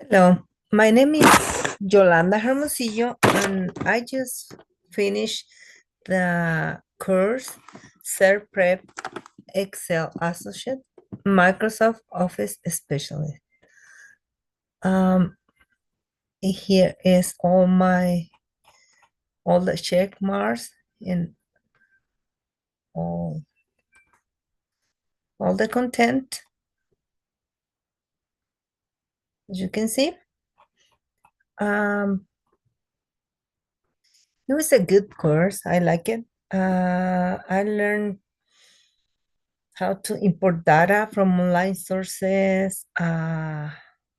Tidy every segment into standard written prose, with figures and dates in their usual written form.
Hello, my name is Yolanda Hermosillo, and I just finished the course Cert Prep Excel Associate Microsoft Office Specialist. Um, Here is all the check marks and all the content, as you can see. Um, it was a good course. I like it. I learned how to import data from online sources,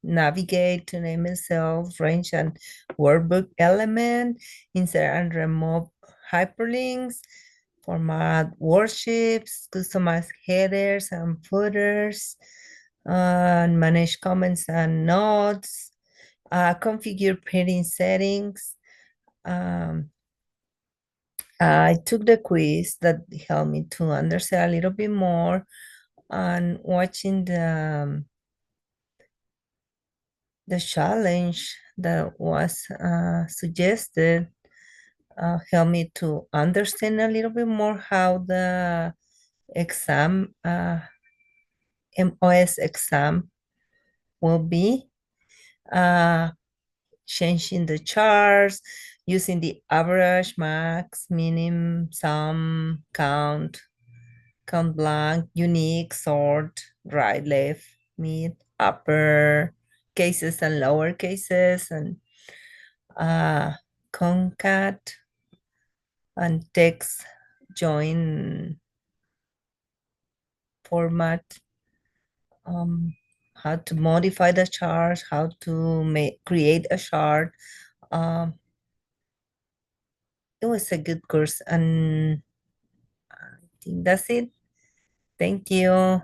navigate to name itself, range and workbook element, insert and remove hyperlinks, format worksheets, customize headers and footers, and manage comments and notes, configure printing settings. Um, I took the quiz that helped me to understand a little bit more and watching the challenge that was suggested helped me to understand a little bit more how the exam MOS exam will be, uh, changing the charts, using the average, max, minim, sum, count blank, unique, sort, right, left, mid, upper cases and lower cases, and uh, concat and text join format, um, how to modify the chart, how to create a chart. Um, it was a good course, and I think that's it. Thank you.